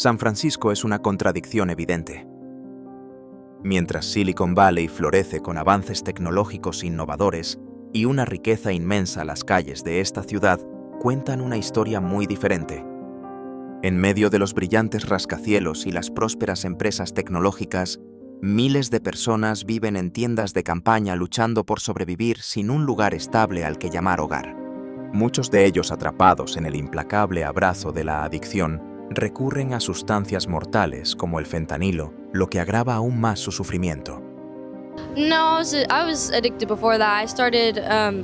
San Francisco es una contradicción evidente. Mientras Silicon Valley florece con avances tecnológicos innovadores y una riqueza inmensa, las calles de esta ciudad cuentan una historia muy diferente. En medio de los brillantes rascacielos y las prósperas empresas tecnológicas, miles de personas viven en tiendas de campaña luchando por sobrevivir sin un lugar estable al que llamar hogar. Muchos de ellos, atrapados en el implacable abrazo de la adicción, recurren a sustancias mortales como el fentanilo, lo que agrava aún más su sufrimiento. No, I was addicted before that. I started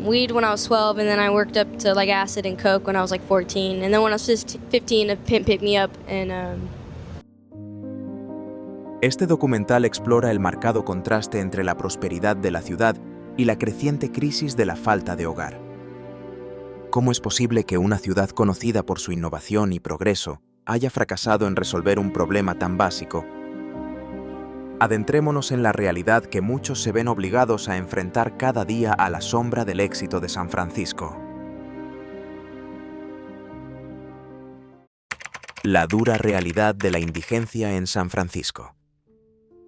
weed when I was 12, and then I worked up to like acid and coke when I was like 14. And then when I was 15, a pimp picked me up and Este documental explora el marcado contraste entre la prosperidad de la ciudad y la creciente crisis de la falta de hogar. ¿Cómo es posible que una ciudad conocida por su innovación y progreso haya fracasado en resolver un problema tan básico? Adentrémonos en la realidad que muchos se ven obligados a enfrentar cada día a la sombra del éxito de San Francisco. La dura realidad de la indigencia en San Francisco.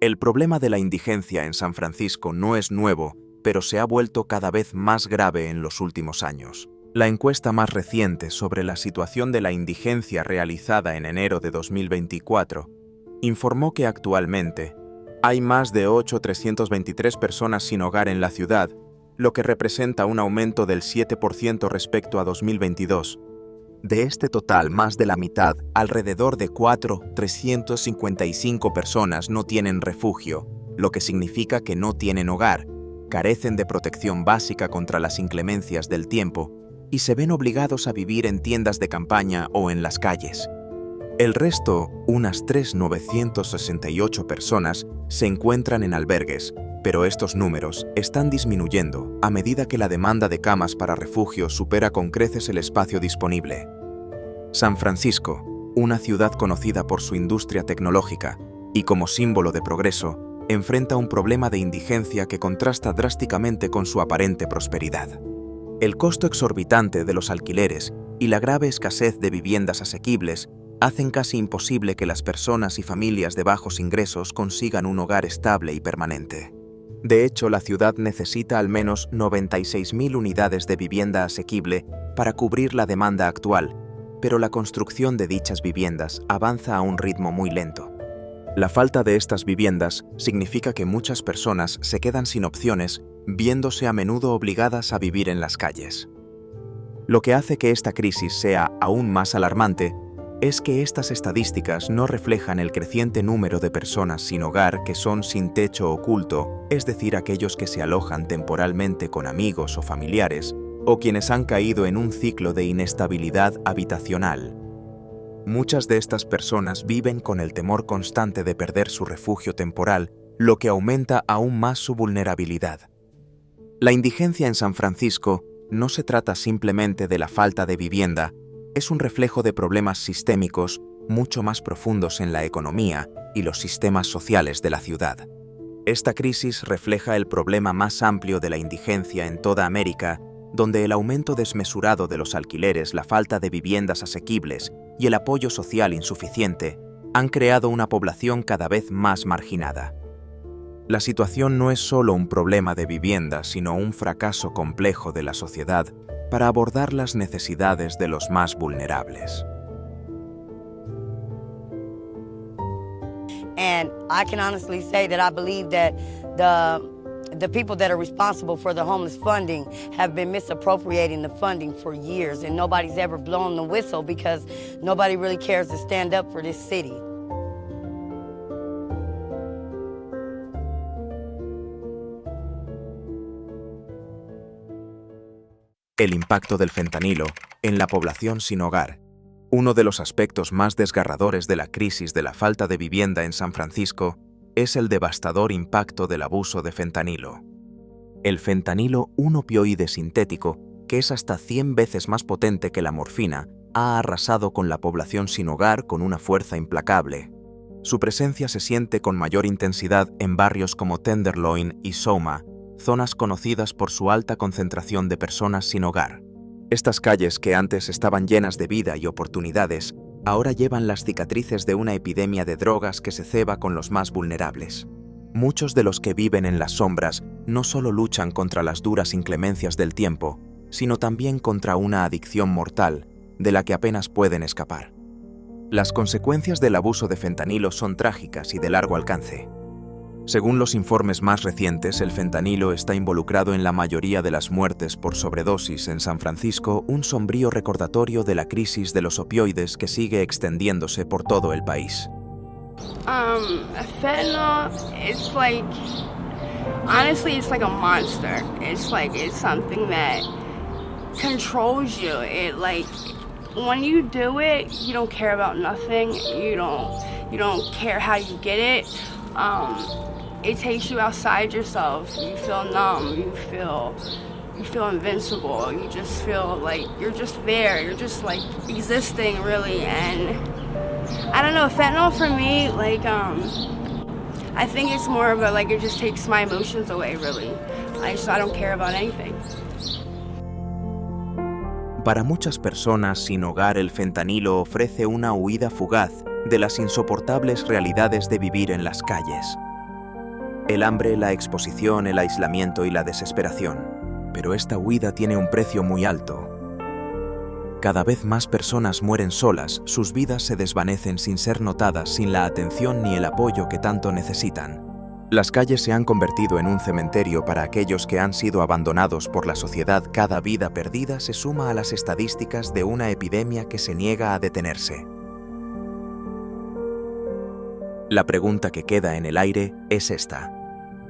El problema de la indigencia en San Francisco no es nuevo, pero se ha vuelto cada vez más grave en los últimos años. La encuesta más reciente sobre la situación de la indigencia, realizada en enero de 2024, informó que actualmente hay más de 8.323 personas sin hogar en la ciudad, lo que representa un aumento del 7% respecto a 2022. De este total, más de la mitad, alrededor de 4.355 personas no tienen refugio, lo que significa que no tienen hogar, carecen de protección básica contra las inclemencias del tiempo y se ven obligados a vivir en tiendas de campaña o en las calles. El resto, unas 3.968 personas, se encuentran en albergues, pero estos números están disminuyendo a medida que la demanda de camas para refugio supera con creces el espacio disponible. San Francisco, una ciudad conocida por su industria tecnológica y como símbolo de progreso, enfrenta un problema de indigencia que contrasta drásticamente con su aparente prosperidad. El costo exorbitante de los alquileres y la grave escasez de viviendas asequibles hacen casi imposible que las personas y familias de bajos ingresos consigan un hogar estable y permanente. De hecho, la ciudad necesita al menos 96.000 unidades de vivienda asequible para cubrir la demanda actual, pero la construcción de dichas viviendas avanza a un ritmo muy lento. La falta de estas viviendas significa que muchas personas se quedan sin opciones, viéndose a menudo obligadas a vivir en las calles. Lo que hace que esta crisis sea aún más alarmante es que estas estadísticas no reflejan el creciente número de personas sin hogar que son sin techo oculto, es decir, aquellos que se alojan temporalmente con amigos o familiares, o quienes han caído en un ciclo de inestabilidad habitacional. Muchas de estas personas viven con el temor constante de perder su refugio temporal, lo que aumenta aún más su vulnerabilidad. La indigencia en San Francisco no se trata simplemente de la falta de vivienda, es un reflejo de problemas sistémicos mucho más profundos en la economía y los sistemas sociales de la ciudad. Esta crisis refleja el problema más amplio de la indigencia en toda América, donde el aumento desmesurado de los alquileres, la falta de viviendas asequibles y el apoyo social insuficiente han creado una población cada vez más marginada. La situación no es solo un problema de vivienda, sino un fracaso complejo de la sociedad para abordar las necesidades de los más vulnerables. And I can honestly say that I believe that the people that are responsible for the homeless funding have been misappropriating the funding for years, and nobody's ever blown the whistle because nobody really cares to stand up for this city. El impacto del fentanilo en la población sin hogar. Uno de los aspectos más desgarradores de la crisis de la falta de vivienda en San Francisco es el devastador impacto del abuso de fentanilo. El fentanilo, un opioide sintético que es hasta 100 veces más potente que la morfina, ha arrasado con la población sin hogar con una fuerza implacable. Su presencia se siente con mayor intensidad en barrios como Tenderloin y Soma, zonas conocidas por su alta concentración de personas sin hogar. Estas calles, que antes estaban llenas de vida y oportunidades, ahora llevan las cicatrices de una epidemia de drogas que se ceba con los más vulnerables. Muchos de los que viven en las sombras no solo luchan contra las duras inclemencias del tiempo, sino también contra una adicción mortal de la que apenas pueden escapar. Las consecuencias del abuso de fentanilo son trágicas y de largo alcance. Según los informes más recientes, el fentanilo está involucrado en la mayoría de las muertes por sobredosis en San Francisco, un sombrío recordatorio de la crisis de los opioides que sigue extendiéndose por todo el país. Fentanyl, it's like, honestly, it's like a monster. It's something that controls you. When you do it, you don't care about nothing. You don't care how you get it. It takes you outside yourself. You feel numb. You feel invincible. You just feel like you're just there. You're just like existing, really. And I don't know, fentanyl for me, I think it's more of it just takes my emotions away, really. I don't care about anything. Para muchas personas sin hogar, el fentanilo ofrece una huida fugaz de las insoportables realidades de vivir en las calles. El hambre, la exposición, el aislamiento y la desesperación. Pero esta huida tiene un precio muy alto. Cada vez más personas mueren solas, sus vidas se desvanecen sin ser notadas, sin la atención ni el apoyo que tanto necesitan. Las calles se han convertido en un cementerio para aquellos que han sido abandonados por la sociedad. Cada vida perdida se suma a las estadísticas de una epidemia que se niega a detenerse. La pregunta que queda en el aire es esta: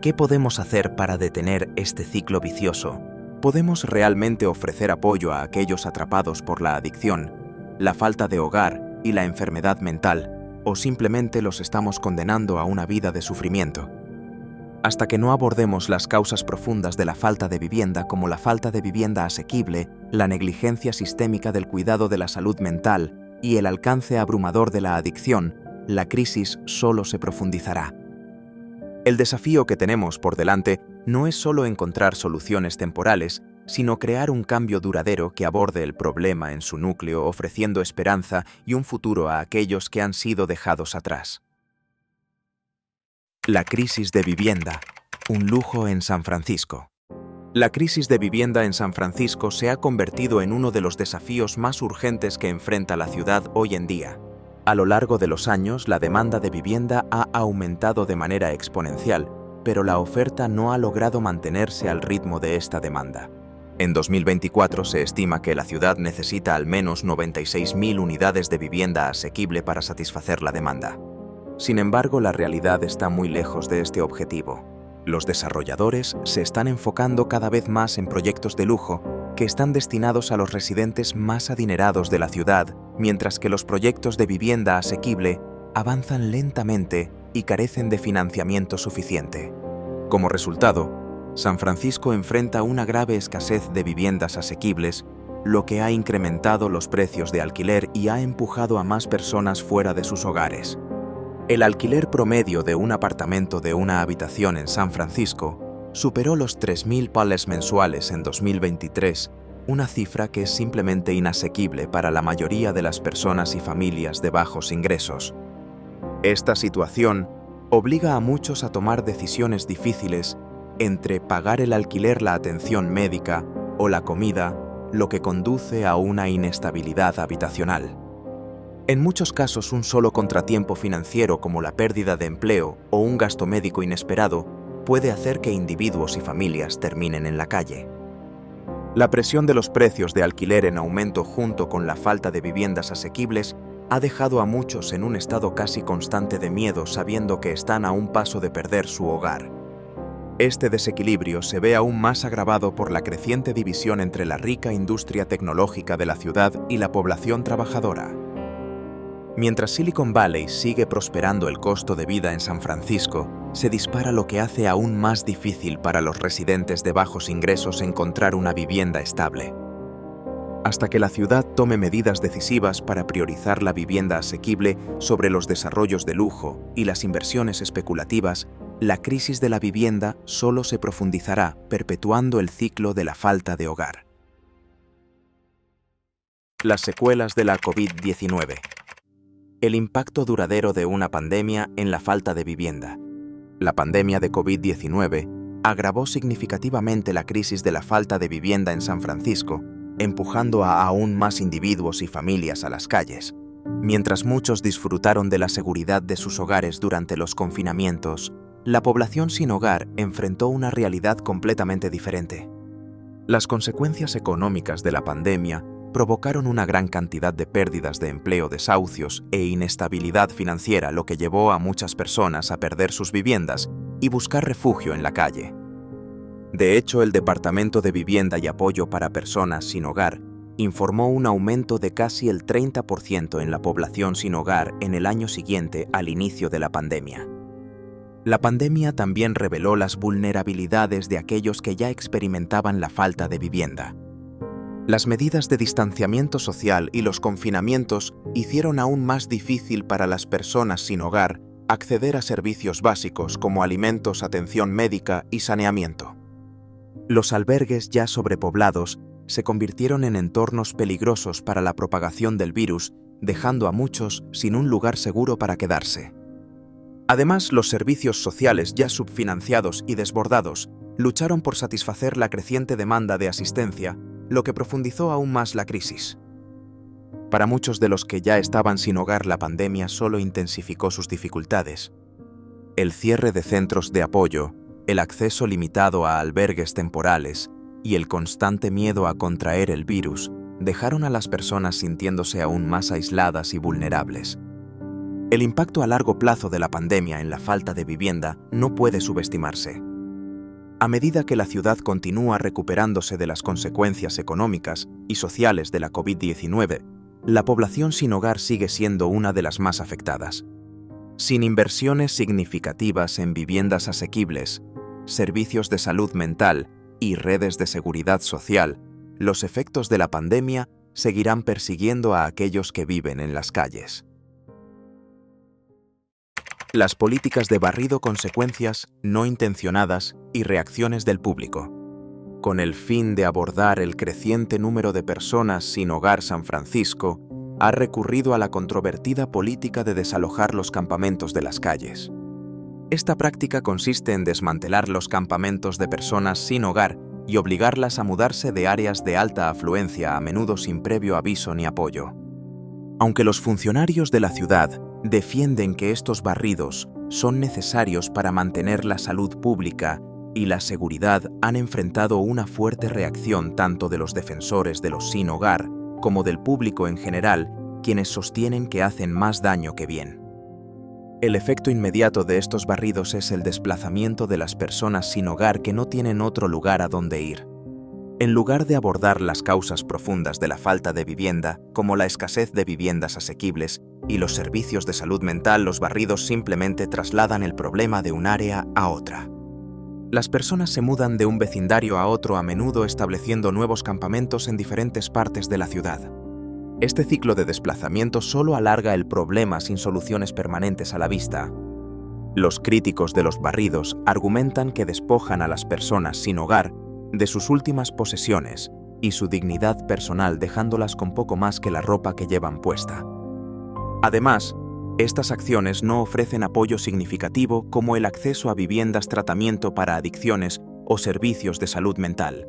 ¿qué podemos hacer para detener este ciclo vicioso? ¿Podemos realmente ofrecer apoyo a aquellos atrapados por la adicción, la falta de hogar y la enfermedad mental, o simplemente los estamos condenando a una vida de sufrimiento? Hasta que no abordemos las causas profundas de la falta de vivienda, como la falta de vivienda asequible, la negligencia sistémica del cuidado de la salud mental y el alcance abrumador de la adicción, la crisis solo se profundizará. El desafío que tenemos por delante no es solo encontrar soluciones temporales, sino crear un cambio duradero que aborde el problema en su núcleo, ofreciendo esperanza y un futuro a aquellos que han sido dejados atrás. La crisis de vivienda, un lujo en San Francisco. La crisis de vivienda en San Francisco se ha convertido en uno de los desafíos más urgentes que enfrenta la ciudad hoy en día. A lo largo de los años, la demanda de vivienda ha aumentado de manera exponencial, pero la oferta no ha logrado mantenerse al ritmo de esta demanda. En 2024 se estima que la ciudad necesita al menos 96.000 unidades de vivienda asequible para satisfacer la demanda. Sin embargo, la realidad está muy lejos de este objetivo. Los desarrolladores se están enfocando cada vez más en proyectos de lujo que están destinados a los residentes más adinerados de la ciudad, mientras que los proyectos de vivienda asequible avanzan lentamente y carecen de financiamiento suficiente. Como resultado, San Francisco enfrenta una grave escasez de viviendas asequibles, lo que ha incrementado los precios de alquiler y ha empujado a más personas fuera de sus hogares. El alquiler promedio de un apartamento de una habitación en San Francisco superó los $3,000 mensuales en 2023, una cifra que es simplemente inasequible para la mayoría de las personas y familias de bajos ingresos. Esta situación obliga a muchos a tomar decisiones difíciles entre pagar el alquiler, la atención médica o la comida, lo que conduce a una inestabilidad habitacional. En muchos casos, un solo contratiempo financiero como la pérdida de empleo o un gasto médico inesperado puede hacer que individuos y familias terminen en la calle. La presión de los precios de alquiler en aumento junto con la falta de viviendas asequibles ha dejado a muchos en un estado casi constante de miedo, sabiendo que están a un paso de perder su hogar. Este desequilibrio se ve aún más agravado por la creciente división entre la rica industria tecnológica de la ciudad y la población trabajadora. Mientras Silicon Valley sigue prosperando, el costo de vida en San Francisco se dispara, lo que hace aún más difícil para los residentes de bajos ingresos encontrar una vivienda estable. Hasta que la ciudad tome medidas decisivas para priorizar la vivienda asequible sobre los desarrollos de lujo y las inversiones especulativas, la crisis de la vivienda solo se profundizará, perpetuando el ciclo de la falta de hogar. Las secuelas de la COVID-19. el impacto duradero de una pandemia en la falta de vivienda. La pandemia de COVID-19 agravó significativamente la crisis de la falta de vivienda en San Francisco, empujando a aún más individuos y familias a las calles. Mientras muchos disfrutaron de la seguridad de sus hogares durante los confinamientos, la población sin hogar enfrentó una realidad completamente diferente. Las consecuencias económicas de la pandemia provocaron una gran cantidad de pérdidas de empleo, desahucios e inestabilidad financiera, lo que llevó a muchas personas a perder sus viviendas y buscar refugio en la calle. De hecho, el Departamento de Vivienda y Apoyo para Personas sin Hogar informó un aumento de casi el 30% en la población sin hogar en el año siguiente al inicio de la pandemia. La pandemia también reveló las vulnerabilidades de aquellos que ya experimentaban la falta de vivienda. Las medidas de distanciamiento social y los confinamientos hicieron aún más difícil para las personas sin hogar acceder a servicios básicos como alimentos, atención médica y saneamiento. Los albergues ya sobrepoblados se convirtieron en entornos peligrosos para la propagación del virus, dejando a muchos sin un lugar seguro para quedarse. Además, los servicios sociales ya subfinanciados y desbordados lucharon por satisfacer la creciente demanda de asistencia, lo que profundizó aún más la crisis. Para muchos de los que ya estaban sin hogar, la pandemia solo intensificó sus dificultades. El cierre de centros de apoyo, el acceso limitado a albergues temporales y el constante miedo a contraer el virus dejaron a las personas sintiéndose aún más aisladas y vulnerables. El impacto a largo plazo de la pandemia en la falta de vivienda no puede subestimarse. A medida que la ciudad continúa recuperándose de las consecuencias económicas y sociales de la COVID-19, la población sin hogar sigue siendo una de las más afectadas. Sin inversiones significativas en viviendas asequibles, servicios de salud mental y redes de seguridad social, los efectos de la pandemia seguirán persiguiendo a aquellos que viven en las calles. Las políticas de barrido, consecuencias no intencionadas y reacciones del público. Con el fin de abordar el creciente número de personas sin hogar, San Francisco ha recurrido a la controvertida política de desalojar los campamentos de las calles. Esta práctica consiste en desmantelar los campamentos de personas sin hogar y obligarlas a mudarse de áreas de alta afluencia, a menudo sin previo aviso ni apoyo. Aunque los funcionarios de la ciudad defienden que estos barridos son necesarios para mantener la salud pública y la seguridad, han enfrentado una fuerte reacción tanto de los defensores de los sin hogar como del público en general, quienes sostienen que hacen más daño que bien. El efecto inmediato de estos barridos es el desplazamiento de las personas sin hogar que no tienen otro lugar a donde ir. En lugar de abordar las causas profundas de la falta de vivienda, como la escasez de viviendas asequibles y los servicios de salud mental, los barridos simplemente trasladan el problema de un área a otra. Las personas se mudan de un vecindario a otro, a menudo estableciendo nuevos campamentos en diferentes partes de la ciudad. Este ciclo de desplazamiento solo alarga el problema sin soluciones permanentes a la vista. Los críticos de los barridos argumentan que despojan a las personas sin hogar de sus últimas posesiones y su dignidad personal, dejándolas con poco más que la ropa que llevan puesta. Además, estas acciones no ofrecen apoyo significativo como el acceso a viviendas, tratamiento para adicciones o servicios de salud mental.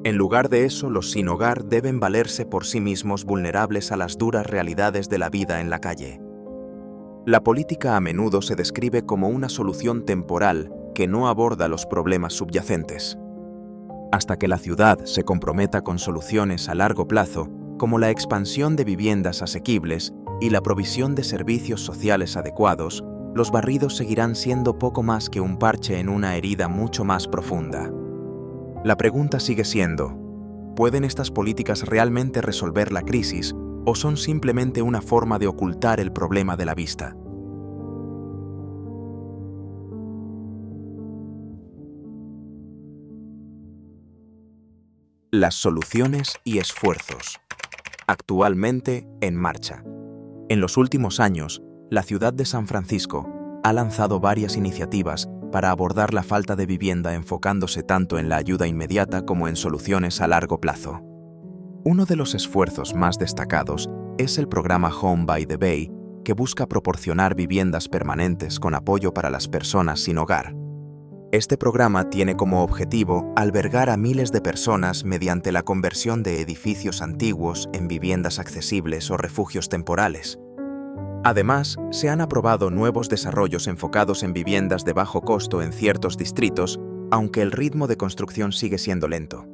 En lugar de eso, los sin hogar deben valerse por sí mismos, vulnerables a las duras realidades de la vida en la calle. La política a menudo se describe como una solución temporal que no aborda los problemas subyacentes. Hasta que la ciudad se comprometa con soluciones a largo plazo, como la expansión de viviendas asequibles y la provisión de servicios sociales adecuados, los barridos seguirán siendo poco más que un parche en una herida mucho más profunda. La pregunta sigue siendo, ¿pueden estas políticas realmente resolver la crisis o son simplemente una forma de ocultar el problema de la vista? Las soluciones y esfuerzos. Actualmente en marcha. En los últimos años, la ciudad de San Francisco ha lanzado varias iniciativas para abordar la falta de vivienda, enfocándose tanto en la ayuda inmediata como en soluciones a largo plazo. Uno de los esfuerzos más destacados es el programa Home by the Bay, que busca proporcionar viviendas permanentes con apoyo para las personas sin hogar. Este programa tiene como objetivo albergar a miles de personas mediante la conversión de edificios antiguos en viviendas accesibles o refugios temporales. Además, se han aprobado nuevos desarrollos enfocados en viviendas de bajo costo en ciertos distritos, aunque el ritmo de construcción sigue siendo lento.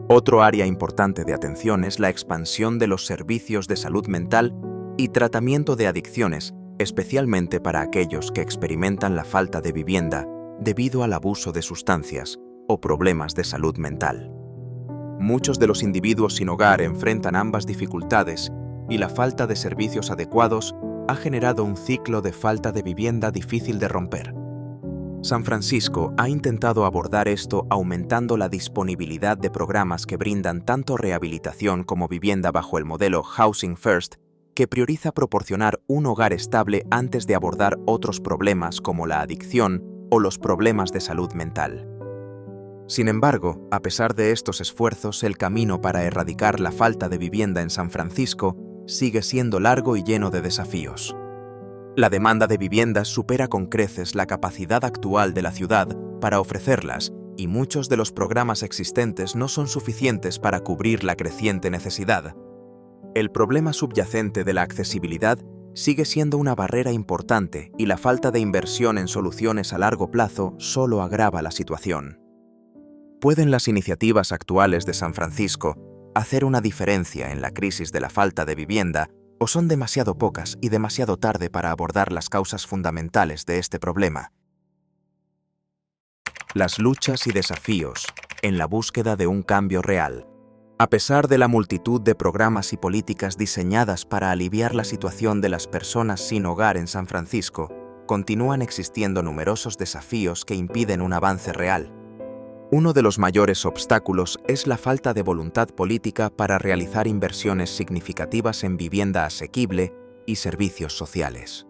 Otro área importante de atención es la expansión de los servicios de salud mental y tratamiento de adicciones, especialmente para aquellos que experimentan la falta de vivienda debido al abuso de sustancias o problemas de salud mental. Muchos de los individuos sin hogar enfrentan ambas dificultades y la falta de servicios adecuados ha generado un ciclo de falta de vivienda difícil de romper. San Francisco ha intentado abordar esto aumentando la disponibilidad de programas que brindan tanto rehabilitación como vivienda bajo el modelo Housing First, que prioriza proporcionar un hogar estable antes de abordar otros problemas como la adicción o los problemas de salud mental. Sin embargo, a pesar de estos esfuerzos, el camino para erradicar la falta de vivienda en San Francisco sigue siendo largo y lleno de desafíos. La demanda de viviendas supera con creces la capacidad actual de la ciudad para ofrecerlas, y muchos de los programas existentes no son suficientes para cubrir la creciente necesidad. El problema subyacente de la accesibilidad sigue siendo una barrera importante y la falta de inversión en soluciones a largo plazo solo agrava la situación. ¿Pueden las iniciativas actuales de San Francisco hacer una diferencia en la crisis de la falta de vivienda o son demasiado pocas y demasiado tarde para abordar las causas fundamentales de este problema? Las luchas y desafíos en la búsqueda de un cambio real. A pesar de la multitud de programas y políticas diseñadas para aliviar la situación de las personas sin hogar en San Francisco, continúan existiendo numerosos desafíos que impiden un avance real. Uno de los mayores obstáculos es la falta de voluntad política para realizar inversiones significativas en vivienda asequible y servicios sociales.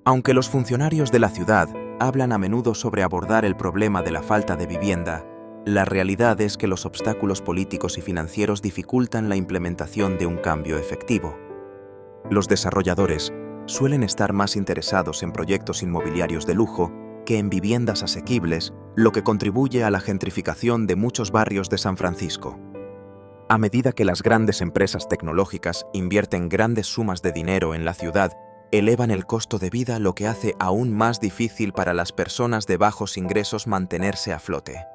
Aunque los funcionarios de la ciudad hablan a menudo sobre abordar el problema de la falta de vivienda, la realidad es que los obstáculos políticos y financieros dificultan la implementación de un cambio efectivo. Los desarrolladores suelen estar más interesados en proyectos inmobiliarios de lujo que en viviendas asequibles, lo que contribuye a la gentrificación de muchos barrios de San Francisco. A medida que las grandes empresas tecnológicas invierten grandes sumas de dinero en la ciudad, elevan el costo de vida, lo que hace aún más difícil para las personas de bajos ingresos mantenerse a flote.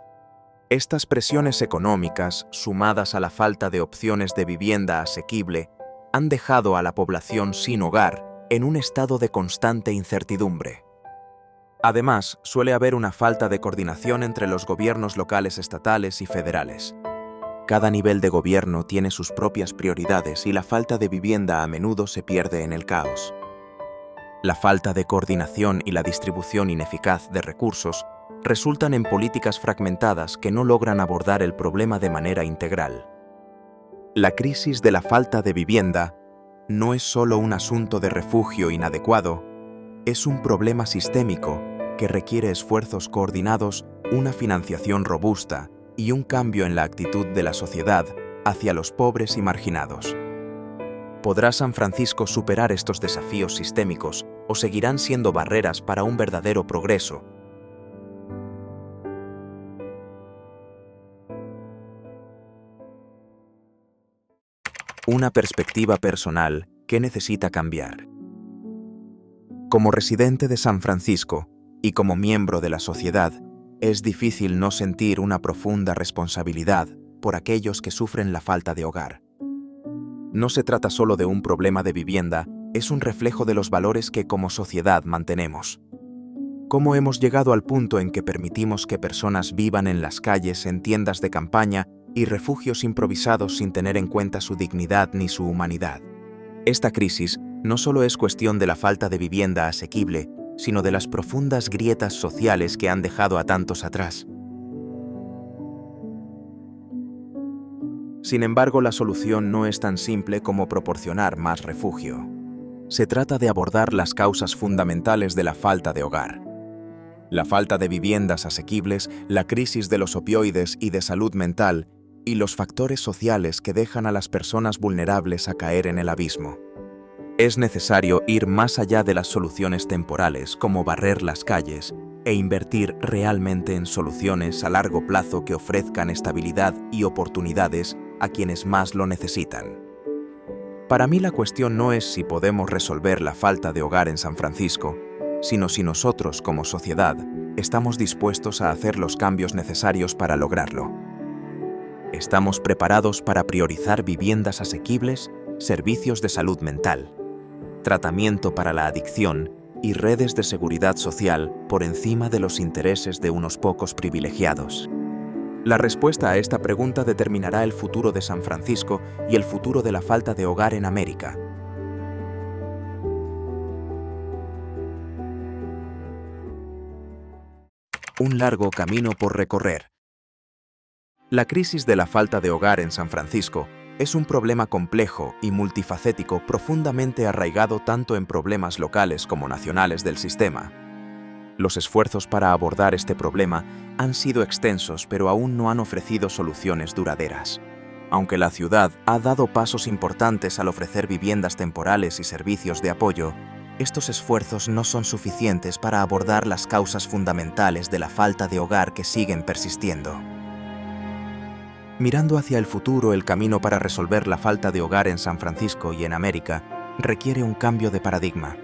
Estas presiones económicas, sumadas a la falta de opciones de vivienda asequible, han dejado a la población sin hogar en un estado de constante incertidumbre. Además, suele haber una falta de coordinación entre los gobiernos locales, estatales y federales. Cada nivel de gobierno tiene sus propias prioridades y la falta de vivienda a menudo se pierde en el caos. La falta de coordinación y la distribución ineficaz de recursos resultan en políticas fragmentadas que no logran abordar el problema de manera integral. La crisis de la falta de vivienda no es solo un asunto de refugio inadecuado, es un problema sistémico que requiere esfuerzos coordinados, una financiación robusta y un cambio en la actitud de la sociedad hacia los pobres y marginados. ¿Podrá San Francisco superar estos desafíos sistémicos o seguirán siendo barreras para un verdadero progreso? Una perspectiva personal que necesita cambiar. Como residente de San Francisco y como miembro de la sociedad, es difícil no sentir una profunda responsabilidad por aquellos que sufren la falta de hogar. No se trata solo de un problema de vivienda, es un reflejo de los valores que como sociedad mantenemos. ¿Cómo hemos llegado al punto en que permitimos que personas vivan en las calles, en tiendas de campaña y refugios improvisados sin tener en cuenta su dignidad ni su humanidad? Esta crisis no solo es cuestión de la falta de vivienda asequible, sino de las profundas grietas sociales que han dejado a tantos atrás. Sin embargo, la solución no es tan simple como proporcionar más refugio. Se trata de abordar las causas fundamentales de la falta de hogar. La falta de viviendas asequibles, la crisis de los opioides y de salud mental, y los factores sociales que dejan a las personas vulnerables a caer en el abismo. Es necesario ir más allá de las soluciones temporales, como barrer las calles, e invertir realmente en soluciones a largo plazo que ofrezcan estabilidad y oportunidades a quienes más lo necesitan. Para mí la cuestión no es si podemos resolver la falta de hogar en San Francisco, sino si nosotros, como sociedad, estamos dispuestos a hacer los cambios necesarios para lograrlo. ¿Estamos preparados para priorizar viviendas asequibles, servicios de salud mental, tratamiento para la adicción y redes de seguridad social por encima de los intereses de unos pocos privilegiados? La respuesta a esta pregunta determinará el futuro de San Francisco y el futuro de la falta de hogar en América. Un largo camino por recorrer. La crisis de la falta de hogar en San Francisco es un problema complejo y multifacético profundamente arraigado tanto en problemas locales como nacionales del sistema. Los esfuerzos para abordar este problema han sido extensos, pero aún no han ofrecido soluciones duraderas. Aunque la ciudad ha dado pasos importantes al ofrecer viviendas temporales y servicios de apoyo, estos esfuerzos no son suficientes para abordar las causas fundamentales de la falta de hogar que siguen persistiendo. Mirando hacia el futuro, el camino para resolver la falta de hogar en San Francisco y en América requiere un cambio de paradigma.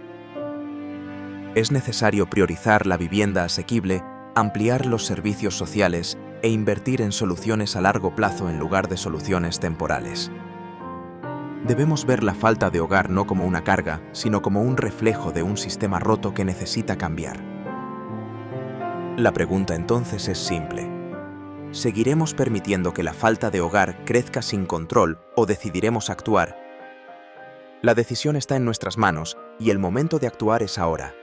Es necesario priorizar la vivienda asequible, ampliar los servicios sociales e invertir en soluciones a largo plazo en lugar de soluciones temporales. Debemos ver la falta de hogar no como una carga, sino como un reflejo de un sistema roto que necesita cambiar. La pregunta entonces es simple. ¿Seguiremos permitiendo que la falta de hogar crezca sin control o decidiremos actuar? La decisión está en nuestras manos y el momento de actuar es ahora.